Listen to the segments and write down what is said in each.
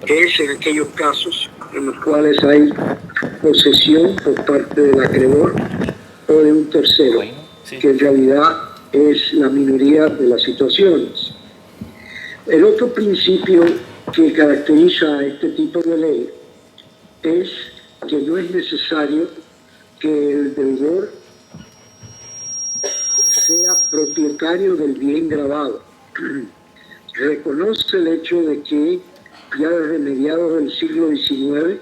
es en aquellos casos en los cuales hay posesión por parte del acreedor o de un tercero, que en realidad es la minoría de las situaciones. El otro principio que caracteriza a este tipo de ley es que no es necesario que el deudor sea propietario del bien grabado. Reconoce el hecho de que ya desde mediados del siglo XIX,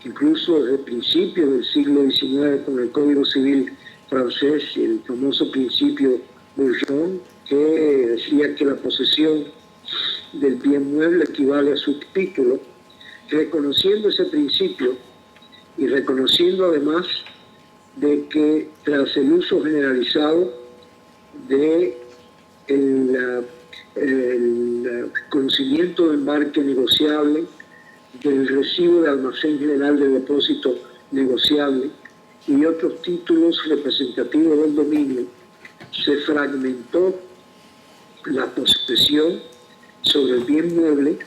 incluso desde principios del siglo XIX con el Código Civil francés y el famoso principio Bourgeon, que decía que la posesión del bien mueble equivale a su título, reconociendo ese principio y reconociendo además de que tras el uso generalizado de el conocimiento de embarque negociable, del recibo de almacén general de depósito negociable y otros títulos representativos del dominio, se fragmentó la posesión sobre el bien mueble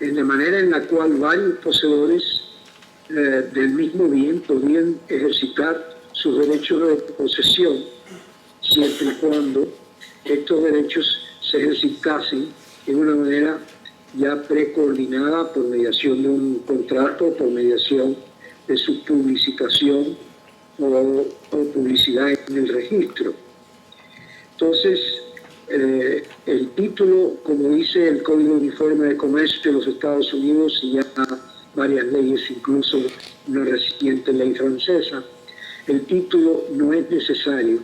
en la manera en la cual varios poseedores del mismo bien podían ejercitar sus derechos de posesión siempre y cuando estos derechos se ejercitasen de una manera ya precoordinada por mediación de un contrato, por mediación de su publicitación o publicidad en el registro. Entonces, el título, como dice el Código Uniforme de Comercio de los Estados Unidos y ya varias leyes, incluso una reciente ley francesa, el título no es necesario.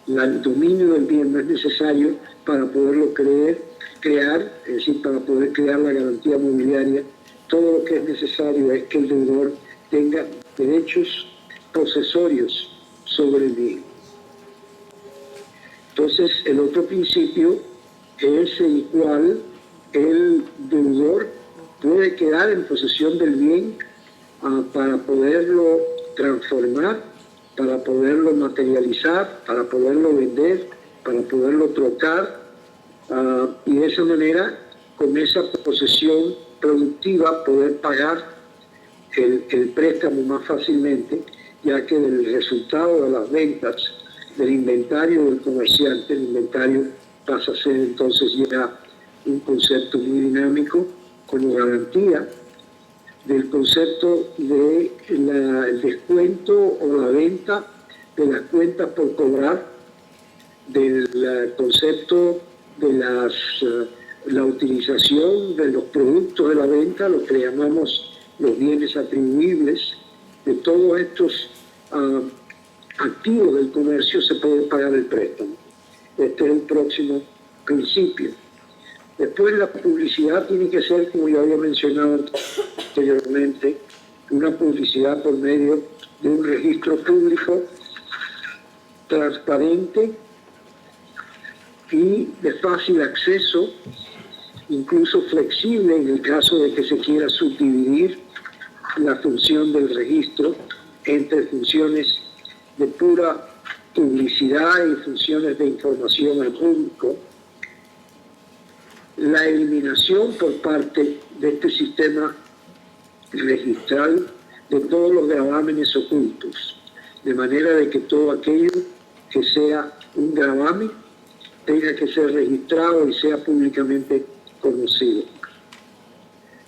El dominio del bien no es necesario para poderlo crear, es decir, para poder crear la garantía mobiliaria. Todo lo que es necesario es que el deudor tenga derechos posesorios sobre el bien. Entonces, el otro principio es el cual el deudor puede quedar en posesión del bien para poderlo transformar, para poderlo materializar, para poderlo vender, para poderlo trocar, y de esa manera, con esa posesión productiva, poder pagar el préstamo más fácilmente, ya que del resultado de las ventas del inventario del comerciante, el inventario pasa a ser entonces ya un concepto muy dinámico como garantía del concepto de el descuento o la venta de las cuentas por cobrar, del concepto de la utilización de los productos de la venta, lo que llamamos los bienes atribuibles. De todos estos activos del comercio se puede pagar el préstamo. Este es el próximo principio. Después, la publicidad tiene que ser, como ya había mencionado anteriormente, una publicidad por medio de un registro público transparente y de fácil acceso, incluso flexible en el caso de que se quiera subdividir la función del registro entre funciones de pura publicidad y funciones de información al público. La eliminación por parte de este sistema registral de todos los gravámenes ocultos, de manera de que todo aquello que sea un gravamen tenga que ser registrado y sea públicamente conocido.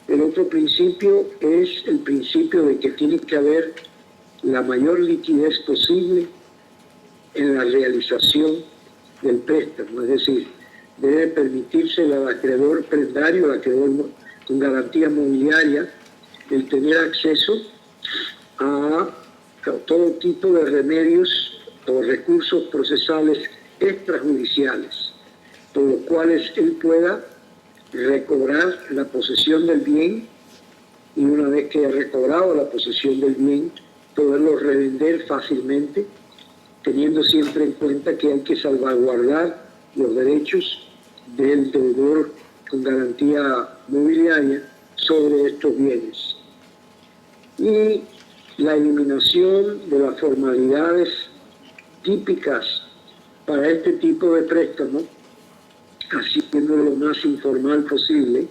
El otro principio es el principio de que tiene que haber la mayor liquidez posible en la realización del préstamo, es decir, debe permitirse al acreedor prendario, al acreedor con garantía mobiliaria, el tener acceso a todo tipo de remedios o recursos procesales extrajudiciales, por los cuales él pueda recobrar la posesión del bien y una vez que haya recobrado la posesión del bien, poderlo revender fácilmente, teniendo siempre en cuenta que hay que salvaguardar los derechos del deudor con garantía mobiliaria sobre estos bienes. Y la eliminación de las formalidades típicas para este tipo de préstamo, haciéndolo lo más informal posible,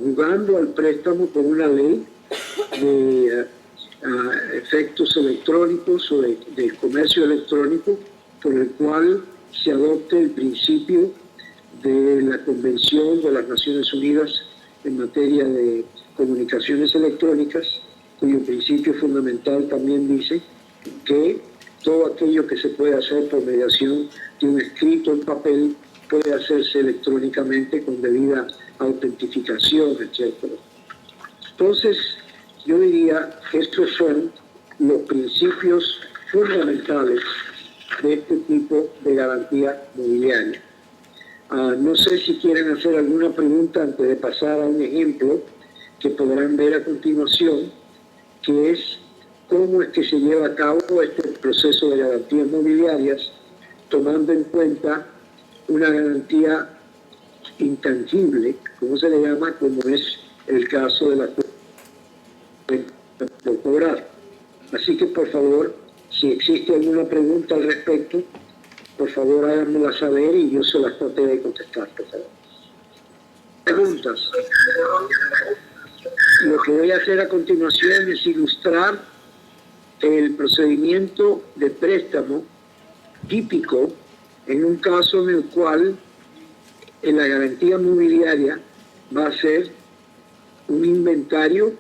jugando al préstamo con una ley de efectos electrónicos o de comercio electrónico, por el cual se adopte el principio de la Convención de las Naciones Unidas en materia de comunicaciones electrónicas, cuyo principio fundamental también dice que todo aquello que se puede hacer por mediación de un escrito en papel puede hacerse electrónicamente con debida autentificación, etc. Entonces, yo diría que estos son los principios fundamentales de este tipo de garantía mobiliaria. No sé si quieren hacer alguna pregunta antes de pasar a un ejemplo que podrán ver a continuación, que es cómo es que se lleva a cabo este proceso de garantías mobiliarias, tomando en cuenta una garantía intangible, como se le llama, como es el caso de la por cobrar. Así que, por favor, si existe alguna pregunta al respecto, por favor háganmela saber y yo se las traté de contestar, por favor. Preguntas. Lo que voy a hacer a continuación es ilustrar el procedimiento de préstamo típico en un caso en el cual la garantía mobiliaria va a ser un inventario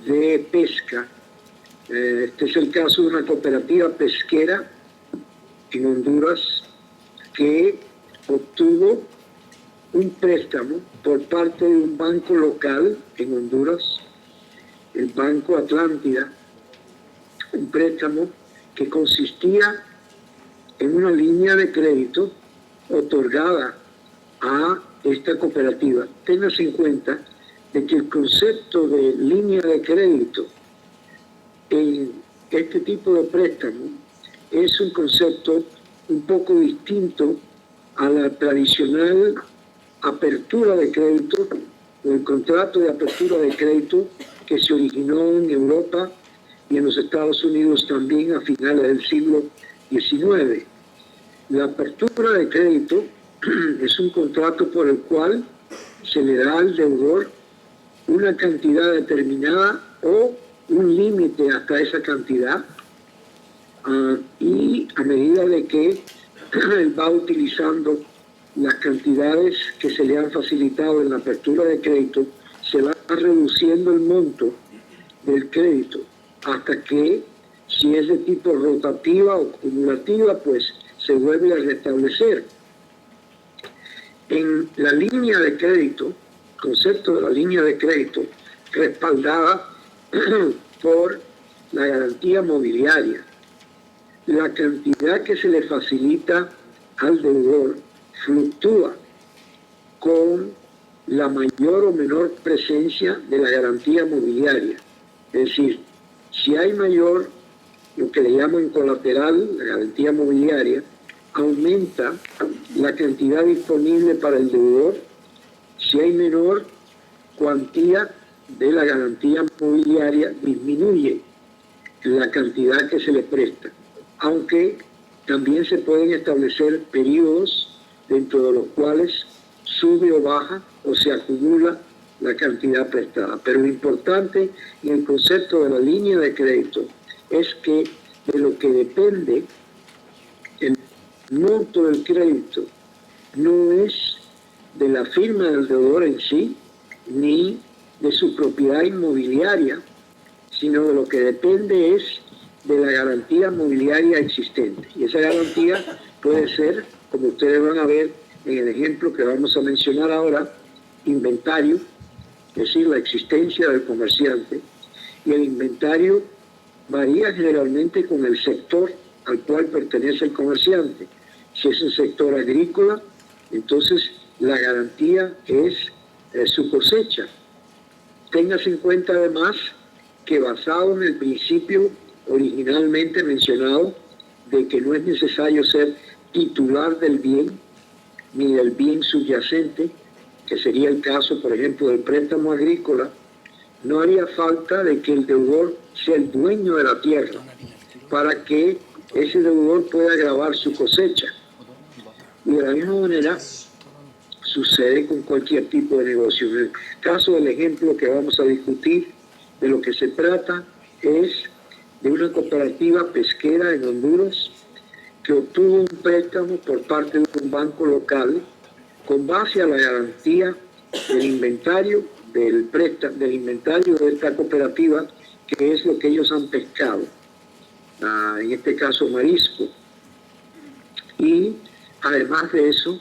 de pesca. Este es el caso de una cooperativa pesquera en Honduras que obtuvo un préstamo por parte de un banco local en Honduras, el Banco Atlántida, un préstamo que consistía en una línea de crédito otorgada a esta cooperativa. Téngase en cuenta de que el concepto de línea de crédito en este tipo de préstamo es un concepto un poco distinto a la tradicional apertura de crédito o el contrato de apertura de crédito que se originó en Europa y en los Estados Unidos también a finales del siglo XIX. La apertura de crédito es un contrato por el cual se le da al deudor una cantidad determinada o un límite hasta esa cantidad, y a medida de que él va utilizando las cantidades que se le han facilitado en la apertura de crédito, se va reduciendo el monto del crédito hasta que, si es de tipo rotativa o acumulativa, pues se vuelve a restablecer. En la línea de crédito, concepto de la línea de crédito respaldada por la garantía mobiliaria, la cantidad que se le facilita al deudor fluctúa con la mayor o menor presencia de la garantía mobiliaria. Es decir, si hay mayor, lo que le llaman colateral, la garantía mobiliaria, aumenta la cantidad disponible para el deudor. Si hay menor cuantía de la garantía mobiliaria, disminuye la cantidad que se le presta, aunque también se pueden establecer periodos dentro de los cuales sube o baja o se acumula la cantidad prestada. Pero lo importante en el concepto de la línea de crédito es que de lo que depende el monto del crédito no es de la firma del deudor en sí, ni de su propiedad inmobiliaria, sino de lo que depende es de la garantía mobiliaria existente. Y esa garantía puede ser, como ustedes van a ver en el ejemplo que vamos a mencionar ahora, inventario, es decir, la existencia del comerciante, y el inventario varía generalmente con el sector al cual pertenece el comerciante. Si es el sector agrícola, entonces la garantía es su cosecha. Téngase en cuenta además que, basado en el principio originalmente mencionado de que no es necesario ser titular del bien ni del bien subyacente, que sería el caso, por ejemplo, del préstamo agrícola, no haría falta de que el deudor sea el dueño de la tierra para que ese deudor pueda gravar su cosecha. Y de la misma manera, sucede con cualquier tipo de negocio. En el caso del ejemplo que vamos a discutir, de lo que se trata es de una cooperativa pesquera en Honduras que obtuvo un préstamo por parte de un banco local con base a la garantía del inventario del inventario de esta cooperativa, que es lo que ellos han pescado, en este caso marisco. Y además de eso,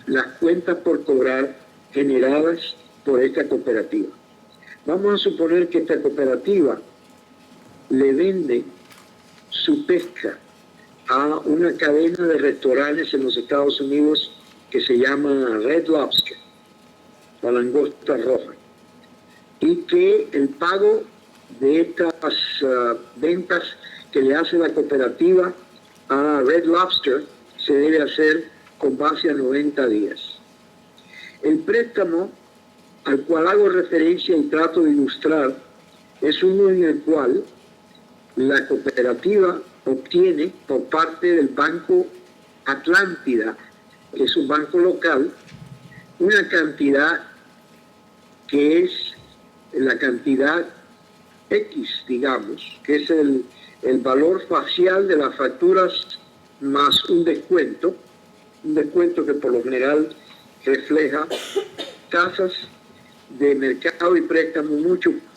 las cuentas por cobrar generadas por esta cooperativa. Vamos a suponer que esta cooperativa le vende su pesca a una cadena de restaurantes en los Estados Unidos que se llama Red Lobster, la langosta roja, y que el pago de estas ventas que le hace la cooperativa a Red Lobster se debe hacer con base a 90 días. El préstamo al cual hago referencia y trato de ilustrar es uno en el cual la cooperativa obtiene por parte del Banco Atlántida, que es un banco local, una cantidad que es la cantidad X, digamos, que es el valor facial de las facturas más un descuento que por lo general refleja tasas de mercado y préstamo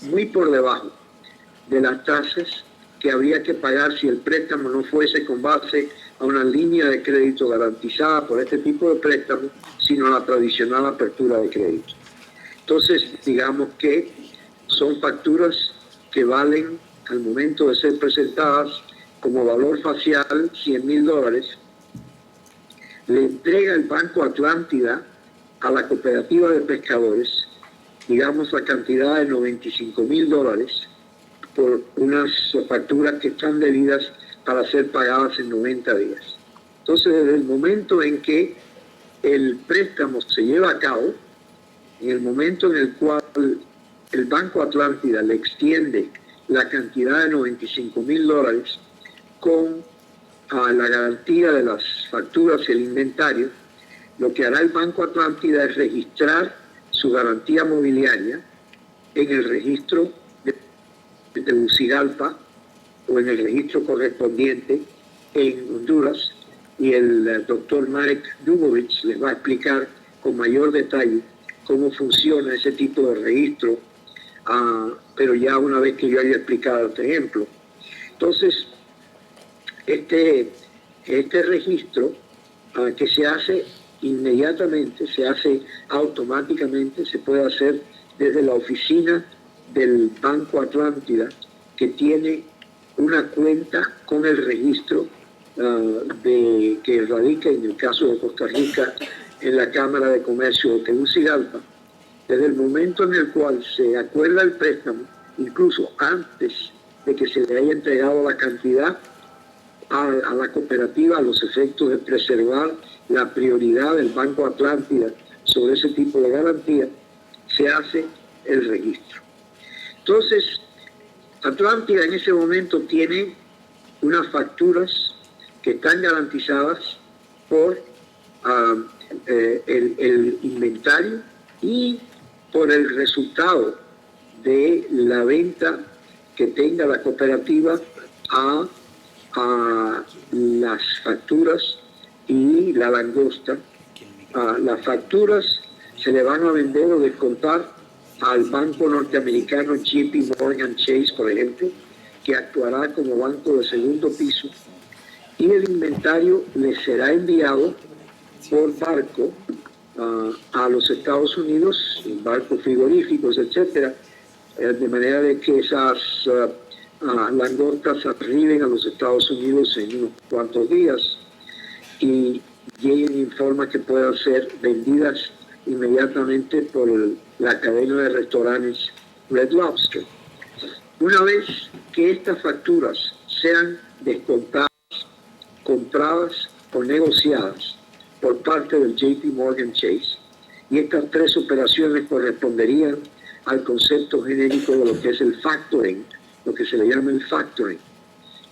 muy por debajo de las tasas que habría que pagar si el préstamo no fuese con base a una línea de crédito garantizada por este tipo de préstamo, sino la tradicional apertura de crédito. Entonces, digamos que son facturas que valen al momento de ser presentadas como valor facial $100,000. Le entrega el Banco Atlántida a la cooperativa de pescadores, digamos, la cantidad de $95,000 por unas facturas que están debidas para ser pagadas en 90 días. Entonces, desde el momento en que el préstamo se lleva a cabo, en el momento en el cual el Banco Atlántida le extiende la cantidad de $95,000 con la garantía de las facturas y el inventario, lo que hará el Banco Atlántida es registrar su garantía mobiliaria en el registro de Tegucigalpa o en el registro correspondiente en Honduras, y el doctor Marek Dubovich les va a explicar con mayor detalle cómo funciona ese tipo de registro, pero ya una vez que yo haya explicado este ejemplo. Entonces, este registro que se hace inmediatamente, se hace automáticamente, se puede hacer desde la oficina del Banco Atlántida, que tiene una cuenta con el registro que radica, en el caso de Costa Rica, en la Cámara de Comercio de Tegucigalpa. Desde el momento en el cual se acuerda el préstamo, incluso antes de que se le haya entregado la cantidad a la cooperativa, a los efectos de preservar la prioridad del Banco Atlántida sobre ese tipo de garantía, se hace el registro. Entonces, Atlántida en ese momento tiene unas facturas que están garantizadas por el inventario y por el resultado de la venta que tenga la cooperativa a las facturas y la langosta. Las facturas se le van a vender o descontar al banco norteamericano JP Morgan Chase, por ejemplo, que actuará como banco de segundo piso, y el inventario le será enviado por barco a los Estados Unidos, en barcos frigoríficos, etcétera, de manera de que esas langostas arriben a los Estados Unidos en unos cuantos días y lleguen en forma que puedan ser vendidas inmediatamente por la cadena de restaurantes Red Lobster. Una vez que estas facturas sean descontadas, compradas o negociadas por parte del JP Morgan Chase, y estas tres operaciones corresponderían al concepto genérico de lo que es el factoring, lo que se le llama el factoring,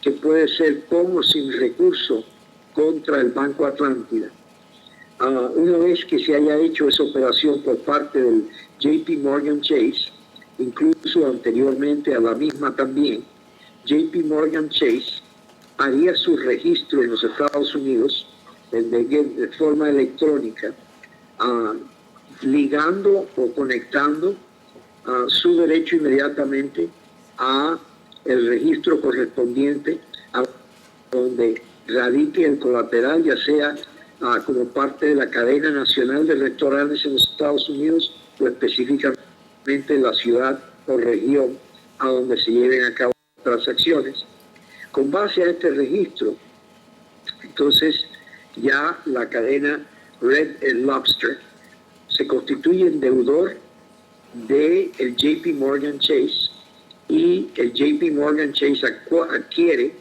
que puede ser con o sin recurso contra el Banco Atlántida. Una vez que se haya hecho esa operación por parte del JP Morgan Chase, incluso anteriormente a la misma también, JP Morgan Chase haría su registro en los Estados Unidos de forma electrónica, ligando o conectando su derecho inmediatamente a el registro correspondiente a donde radique el colateral, ya sea como parte de la cadena nacional de restaurantes en los Estados Unidos o específicamente en la ciudad o región a donde se lleven a cabo transacciones. Con base a este registro, entonces ya la cadena Red Lobster se constituye en deudor del JP Morgan Chase, y el JP Morgan Chase adquiere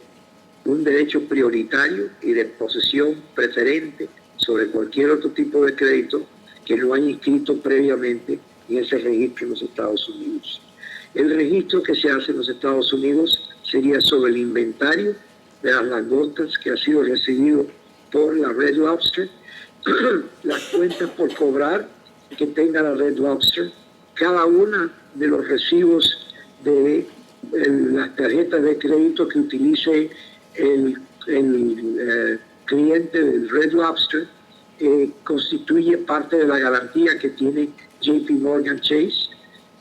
un derecho prioritario y de posesión preferente sobre cualquier otro tipo de crédito que no haya inscrito previamente en ese registro en los Estados Unidos. El registro que se hace en los Estados Unidos sería sobre el inventario de las langostas que ha sido recibido por la Red Lobster, las cuentas por cobrar que tenga la Red Lobster, cada una de los recibos de las tarjetas de crédito que utilice el cliente del Red Lobster, constituye parte de la garantía que tiene JP Morgan Chase.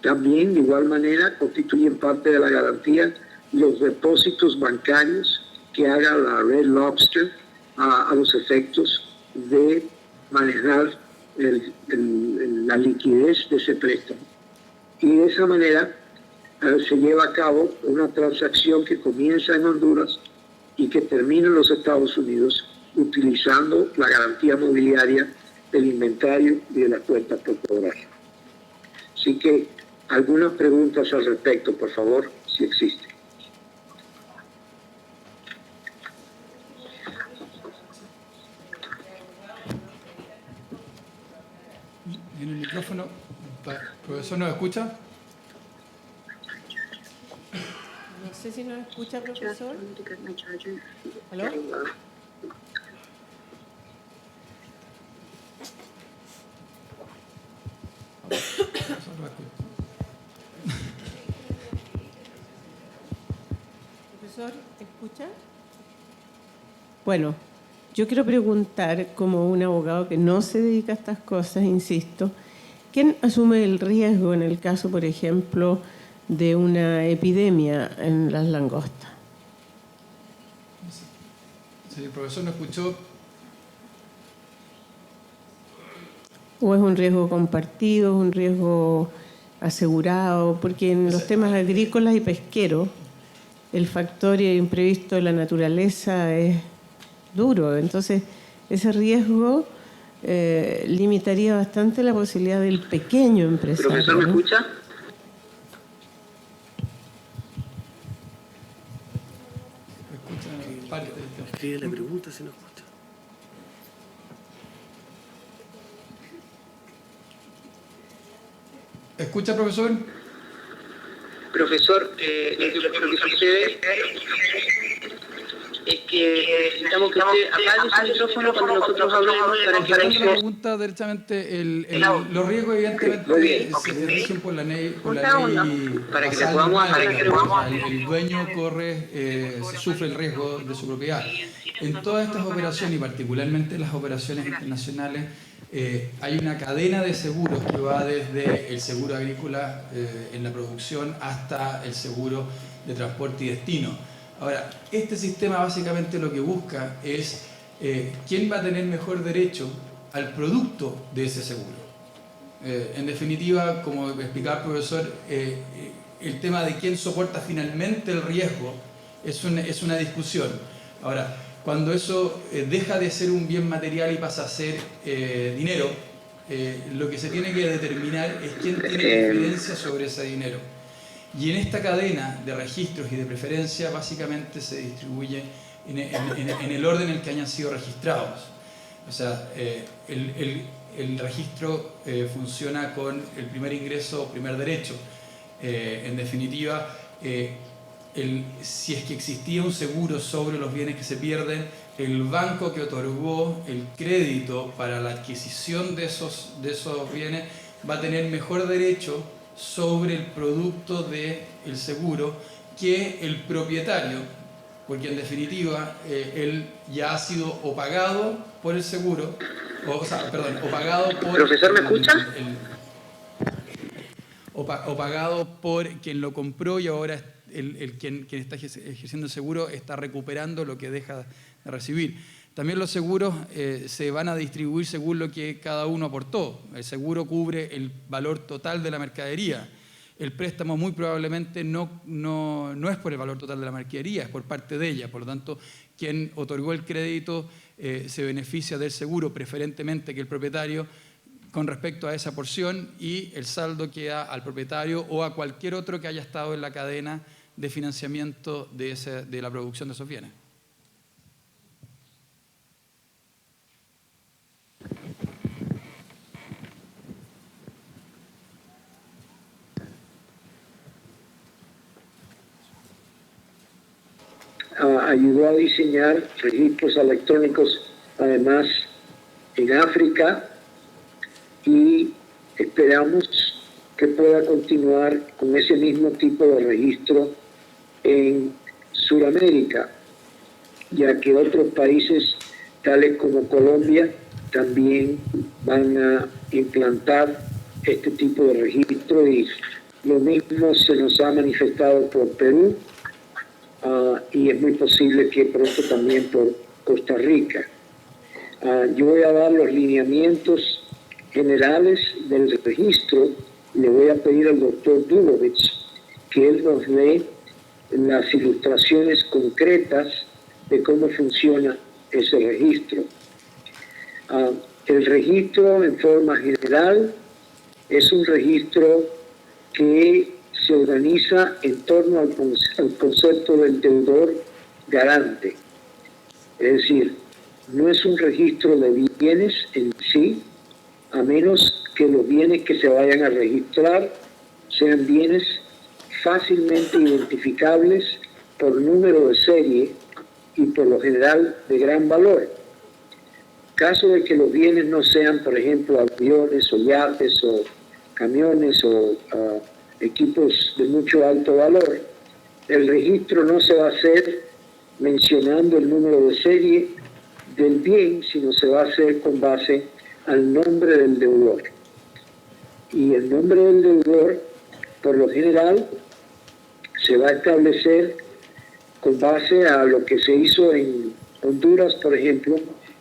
También, de igual manera, constituyen parte de la garantía los depósitos bancarios que haga la Red Lobster a los efectos de manejar la liquidez de ese préstamo. Y de esa manera se lleva a cabo una transacción que comienza en Honduras y que termina en los Estados Unidos utilizando la garantía mobiliaria del inventario y de las cuentas por cobrar. Así que algunas preguntas al respecto, por favor, si existen. En el micrófono, profesor, ¿nos escucha? No sé si nos escucha, profesor. ¿Aló? Profesor, ¿escucha? Bueno, yo quiero preguntar, como un abogado que no se dedica a estas cosas, insisto, ¿quién asume el riesgo en el caso, por ejemplo, de una epidemia en las langostas? Si el profesor no escuchó. ¿O es un riesgo compartido, es un riesgo asegurado? Porque en los temas agrícolas y pesqueros, el factor imprevisto de la naturaleza es duro. Entonces, ese riesgo limitaría bastante la posibilidad del pequeño empresario. ¿Profesor, me escucha? Escribe la pregunta si no escucha. ¿Escucha, profesor? Profesor, lo que sucede es que necesitamos que usted apague su micrófono cuando nosotros hablemos para que La no pregunta, derechamente, los riesgos evidentemente se rigen por la ley para que le basal podamos normal, hacer digamos. El dueño sufre el riesgo de su propiedad. En todas estas operaciones, y particularmente las operaciones internacionales, hay una cadena de seguros que va desde el seguro agrícola en la producción hasta el seguro de transporte y destino. Ahora, este sistema básicamente lo que busca es quién va a tener mejor derecho al producto de ese seguro. En definitiva, como explicaba el profesor, el tema de quién soporta finalmente el riesgo es una discusión. Ahora, cuando eso deja de ser un bien material y pasa a ser dinero, lo que se tiene que determinar es quién tiene preferencia sobre ese dinero. Y en esta cadena de registros y de preferencia básicamente se distribuye en el orden en el que hayan sido registrados. O sea, el registro funciona con el primer ingreso o primer derecho. En definitiva, si es que existía un seguro sobre los bienes que se pierden, el banco que otorgó el crédito para la adquisición de esos bienes va a tener mejor derecho sobre el producto del seguro que el propietario, porque en definitiva él ya ha sido o pagado por el seguro, o pagado por... Profesor, ¿me escucha? O pagado por quien lo compró y ahora quien está ejerciendo el seguro está recuperando lo que deja de recibir. También los seguros se van a distribuir según lo que cada uno aportó. El seguro cubre el valor total de la mercadería. El préstamo muy probablemente no es por el valor total de la mercadería, es por parte de ella. Por lo tanto, quien otorgó el crédito se beneficia del seguro preferentemente que el propietario con respecto a esa porción, y el saldo queda al propietario o a cualquier otro que haya estado en la cadena de financiamiento de la producción de esos bienes. Ayudó a diseñar registros electrónicos, además, en África, y esperamos que pueda continuar con ese mismo tipo de registro en Sudamérica, ya que otros países, tales como Colombia, también van a implantar este tipo de registro, y lo mismo se nos ha manifestado por Perú, y es muy posible que pronto también por Costa Rica. Yo voy a dar los lineamientos generales del registro. Le voy a pedir al doctor Dubovich que él nos dé las ilustraciones concretas de cómo funciona ese registro. El registro, en forma general, es un registro que se organiza en torno al concepto del deudor garante. Es decir, no es un registro de bienes en sí, a menos que los bienes que se vayan a registrar sean bienes fácilmente identificables por número de serie y por lo general de gran valor. Caso de que los bienes no sean, por ejemplo, aviones o yates o camiones o equipos de mucho alto valor, el registro no se va a hacer mencionando el número de serie del bien, sino se va a hacer con base al nombre del deudor. Y el nombre del deudor, por lo general, se va a establecer con base a lo que se hizo en Honduras, por ejemplo,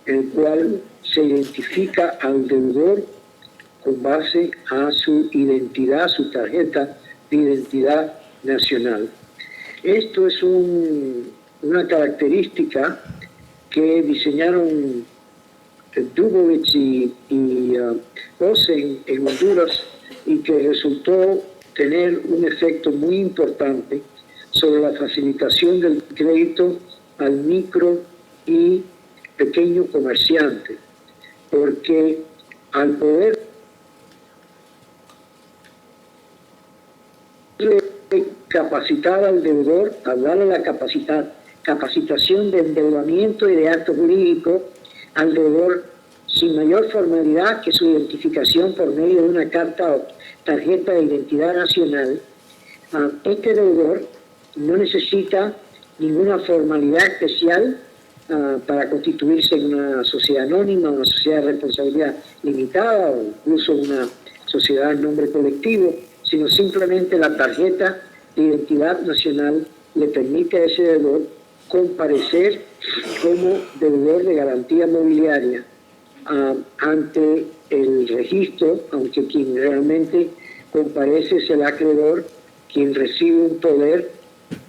en el cual se identifica al deudor con base a su identidad, su tarjeta de identidad nacional. Esto es una característica que diseñaron Dubovich y Ose en Honduras, y que resultó tener un efecto muy importante sobre la facilitación del crédito al micro y pequeño comerciante, porque al poder capacitar al deudor, al darle la capacitación de endeudamiento y de acto jurídico al deudor sin mayor formalidad que su identificación por medio de una carta o tarjeta de identidad nacional, este deudor no necesita ninguna formalidad especial para constituirse en una sociedad anónima, una sociedad de responsabilidad limitada o incluso una sociedad en nombre colectivo, sino simplemente la tarjeta de identidad nacional le permite a ese deudor comparecer como deudor de garantía mobiliaria ante el registro, aunque quien realmente comparece es el acreedor, quien recibe un poder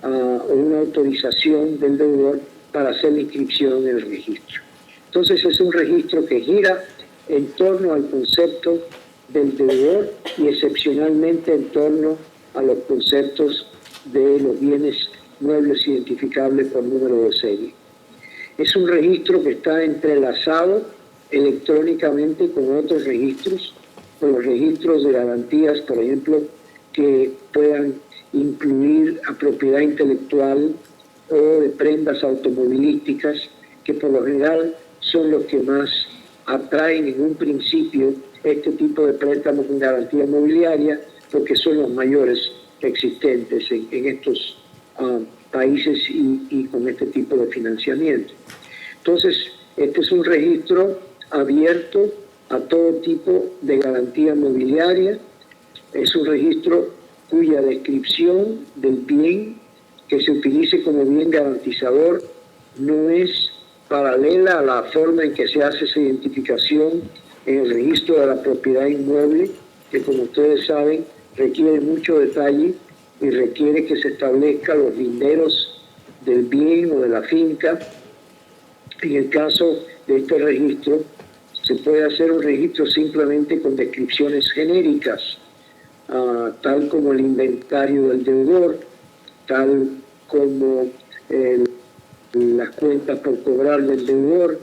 o una autorización del deudor para hacer la inscripción en el registro. Entonces es un registro que gira en torno al concepto del deudor y excepcionalmente en torno a los conceptos de los bienes muebles identificables por número de serie. Es un registro que está entrelazado electrónicamente con otros registros, con los registros de garantías, por ejemplo, que puedan incluir a propiedad intelectual o de prendas automovilísticas, que por lo general son los que más atraen en un principio este tipo de préstamos con garantía mobiliaria, porque son los mayores existentes en estos países y con este tipo de financiamiento. Entonces, este es un registro abierto a todo tipo de garantía mobiliaria. Es un registro cuya descripción del bien que se utilice como bien garantizador no es paralela a la forma en que se hace esa identificación en el registro de la propiedad inmueble, que como ustedes saben requiere mucho detalle y requiere que se establezcan los linderos del bien o de la finca. En el caso de este registro, se puede hacer un registro simplemente con descripciones genéricas, tal como el inventario del deudor, tal como las cuentas por cobrar del deudor,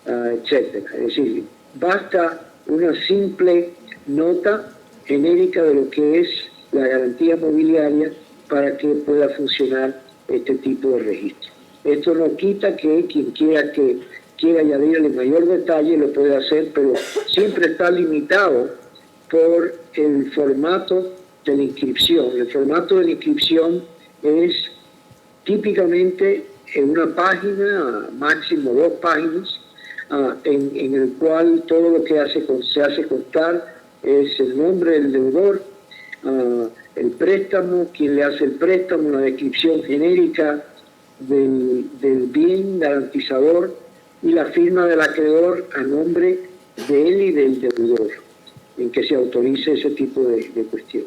etc. Es decir, basta una simple nota genérica de lo que es la garantía mobiliaria para que pueda funcionar este tipo de registro. Esto no quita que quien quiera añadirle mayor detalle lo puede hacer, pero siempre está limitado por el formato de la inscripción. El formato de la inscripción es típicamente en una página, máximo 2 páginas, en el cual todo lo que se hace constar es el nombre del deudor, el préstamo, quien le hace el préstamo, una descripción genérica del bien garantizador y la firma del acreedor a nombre de él y del deudor, en que se autorice ese tipo de cuestión.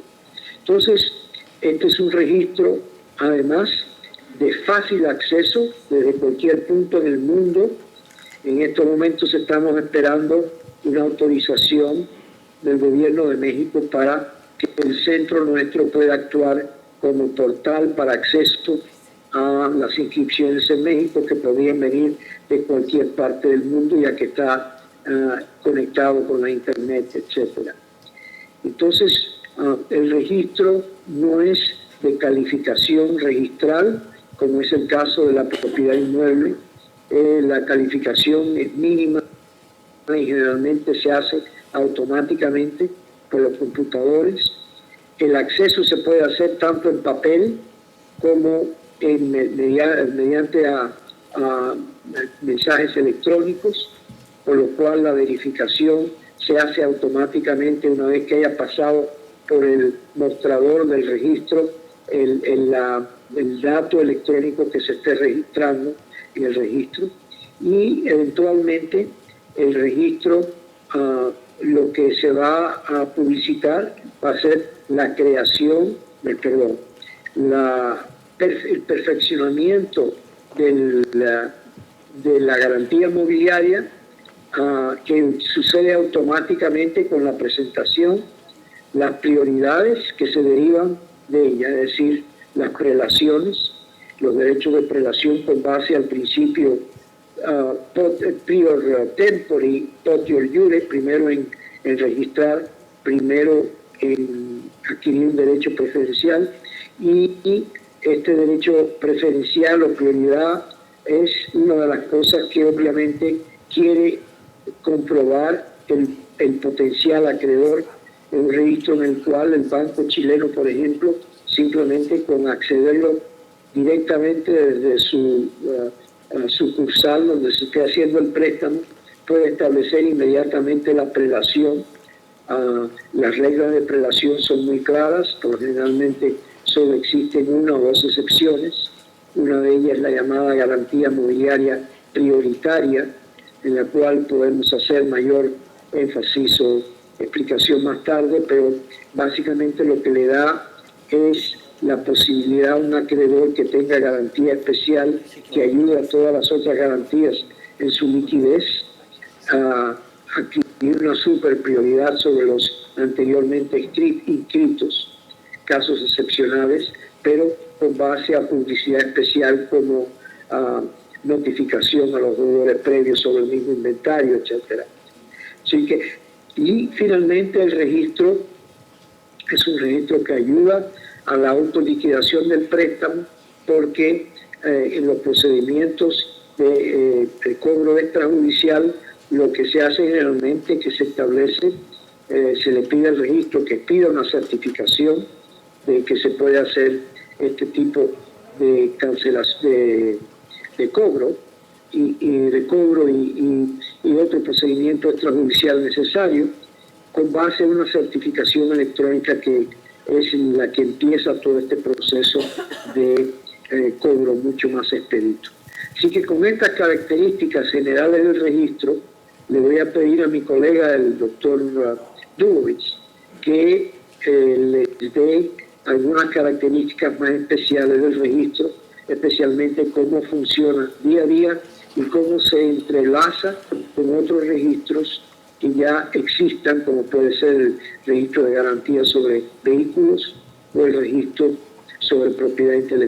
Entonces, este es un registro, además, de fácil acceso desde cualquier punto en el mundo. En estos momentos estamos esperando una autorización del Gobierno de México para que el centro nuestro pueda actuar como portal para acceso a las inscripciones en México, que podrían venir de cualquier parte del mundo, ya que está conectado con la internet, etc. Entonces, el registro no es de calificación registral, como es el caso de la propiedad inmueble. La calificación es mínima y generalmente se hace automáticamente por los computadores. El acceso se puede hacer tanto en papel como mediante mensajes electrónicos, por lo cual la verificación se hace automáticamente una vez que haya pasado por el mostrador del registro el dato electrónico que se esté registrando en el registro, y eventualmente el registro, lo que se va a publicitar va a ser la creación, el perfeccionamiento de la garantía mobiliaria, que sucede automáticamente con la presentación, las prioridades que se derivan de ella, es decir, las prelaciones, los derechos de prelación con base al principio prior tempori, potior iure, primero en registrar, primero en adquirir un derecho preferencial, y este derecho preferencial o prioridad es una de las cosas que obviamente quiere comprobar el potencial acreedor, en un registro en el cual el Banco Chileno, por ejemplo, simplemente con accederlo directamente desde su sucursal donde se esté haciendo el préstamo, puede establecer inmediatamente la prelación. Las reglas de prelación son muy claras, pero generalmente solo existen una o dos excepciones. Una de ellas es la llamada garantía mobiliaria prioritaria, en la cual podemos hacer mayor énfasis o explicación más tarde, pero básicamente lo que le da es la posibilidad a un acreedor que tenga garantía especial que ayude a todas las otras garantías en su liquidez a adquirir una super prioridad sobre los anteriormente inscritos, casos excepcionales, pero con base a publicidad especial como notificación a los deudores previos sobre el mismo inventario, etc. Así que, y finalmente el registro es un registro que ayuda a la autoliquidación del préstamo, porque en los procedimientos de cobro extrajudicial, lo que se hace generalmente es que se establece, se le pide al registro que pida una certificación de que se puede hacer este tipo de cancelación de cobro y otro procedimiento extrajudicial necesario, con base en una certificación electrónica que es la que empieza todo este proceso de cobro mucho más expedito. Así que con estas características generales del registro, le voy a pedir a mi colega, el doctor Dubovich, que le dé algunas características más especiales del registro, especialmente cómo funciona día a día y cómo se entrelaza con otros registros que ya existan, como puede ser el registro de garantía sobre vehículos o el registro sobre propiedad intelectual.